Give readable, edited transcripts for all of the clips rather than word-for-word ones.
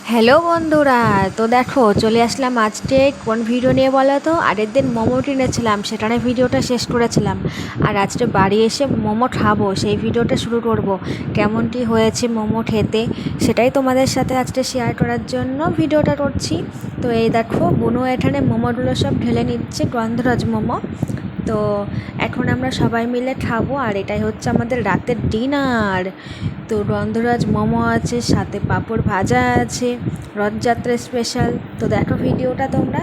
Hello বন্ধুরা, তো দেখো চলে আসলাম আজকে কোন ভিডিও নিয়ে বলো তো। আগের দিন মোমো কিনেছিলাম, সেটা নিয়ে ভিডিওটা শেষ করেছিলাম। আর আজকে বাড়ি এসে মোমো খাবো, সেই ভিডিওটা শুরু করব। কেমন কী হয়েছে মোমো খেতে সেটাই তোমাদের সাথে আজকে শেয়ার করার জন্য ভিডিওটা করছি। তো এই দেখো বুনু এখানে মোমোগুলো সব ঢেলে নিচ্ছে, গন্ধরাজ মোমো। তো এখন আমরা সবাই মিলে খাবো, আর এটাই হচ্ছে আমাদের রাতের ডিনার। তো গন্ধরাজ মোমো আছে, সাথে পাঁপড় ভাজা আছে, রথযাত্রা স্পেশাল। তো দেখো ভিডিওটা তোমরা।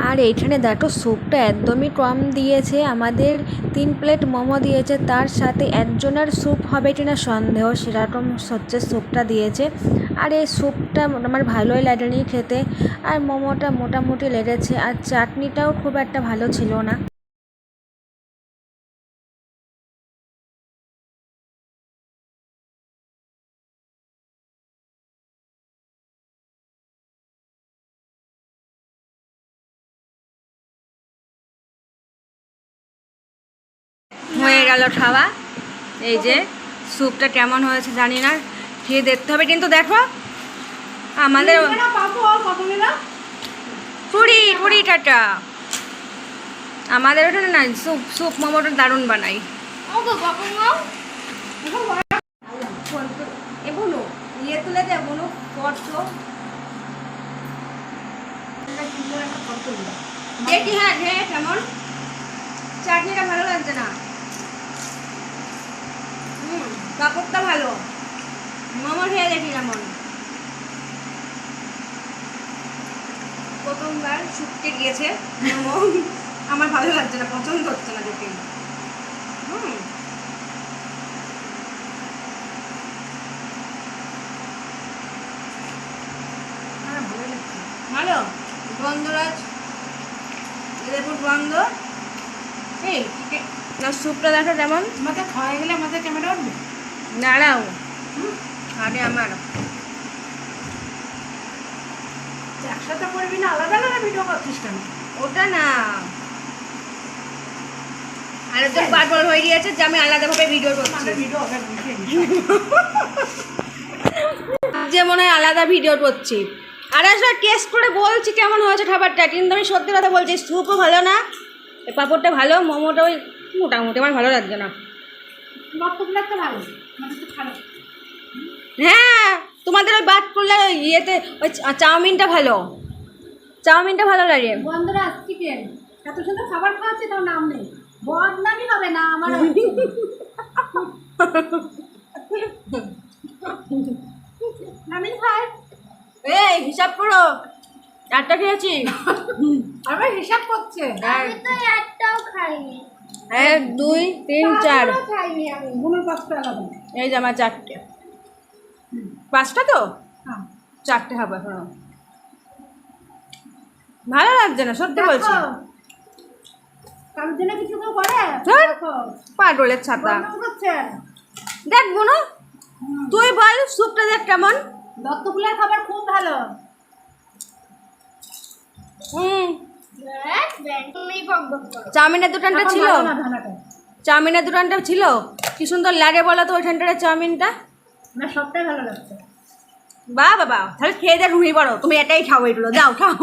আর এইখানে দেখো স্যুপটা একদমই কম দিয়েছে, আমাদের 3 প্লেট মোমো দিয়েছে, তার সাথে একজনের স্যুপ হবে কিনা সন্দেহ, সেরকম হচ্ছে স্যুপটা দিয়েছে। আর এই স্যুপটা আমার ভালোই লাগেনি খেতে, আর মোমোটা মোটামুটি লেগেছে, আর চাটনিটাও খুব একটা ভালো ছিল না। হয়ে গেল খাওয়া। এই যে স্যুপটা কেমন হয়েছে জানি না, খেয়ে দেখতে হবে। কিন্তু দেখো আমাদের 20 টাকা আমাদের ওখানে না স্যুপ স্যুপ মোমোটা দারুণ বানাই। এ বলো ইয়ে তুলে দে, বলো ফটো দেখি। হ্যাঁ হ্যাঁ, কেমন চাটনিটা ভালো লাগছে না। কাপড়টা ভালো, মোমো খেয়ে দেখি কেমন। প্রথমবার শুটকে গিয়েছে মোমো, আমার ভালো লাগছে না, পছন্দ হচ্ছে না দেখে। ভালো গন্ধরাজ লেবুর গন্ধ। এই না স্যুপটা দেখো কেমন। আমাকে খাওয়া গেলে আমাদের ক্যামেরা উঠবে। দাঁড়াও আরে আমার একসাথে করবি না, আলাদা আলাদা ভিডিও করছিস কেন? ওটা না, আরেকজন পাগল হয়ে গিয়েছে যে আমি আলাদাভাবে ভিডিও করছি, ভিডিও যে মনে হয় আলাদা ভিডিও করছি। আর আসলে টেস্ট করে বলছি কেমন হয়েছে খাবারটা, কিন্তু আমি সত্যি কথা বলছি, স্যুপও ভালো না, পাঁপড়টা ভালো, মোমোটা ওই মোটামুটি আমার ভালো লাগছে না। তো ভালো, আমাদের তো খারাপ। হ্যাঁ তোমাদের ওই বাটপুলার ইয়েতে ওই চাউমিনটা ভালো, চাউমিনটা ভালো লাগে। গন্ধরাজ চিকেন এত সুন্দর খাবার খাওয়াচ্ছে, তাও নাম নেই। বদনামই হবে না আমার। আমি খাই। এই হিসাব করো, চারটা খেয়েছি। আবার হিসাব করছে। আমি তো একটাও খাইনি। 1 2 3 4, খাইনি আমি। গুণের কষ্ট আলাদা। এই যে আমার 4টে, 5টা তো হ্যাঁ 4টে হবে। হ্যাঁ ভালো লাগছে না, সত্যি বলছি। কারোর জন্য কিছু কেউ করে? ধ্যাৎ, দেখো পাগলের ছাতা। বদনাম করছে। দেখ বোনো, তুই বল স্যুপটা দেখ কেমন। দত্তফুলের খাবার খুব ভালো। দেখ দেখ তুমি বকবক করো। চাউমিনের দোকানটা এখন ছিল, ভালো না ধানাটা। চাউমিনের দোকানটা ছিল, কি সুন্দর লাগে বলো তো ওইখানটার চাউমিনটা। না সবটাই ভালো লাগছে। বাহ বাবা, তাহলে খেয়ে দেখ ঘুমিয়ে পড়ো, তুমি এটাই খাও, এগুলো যাও খাও।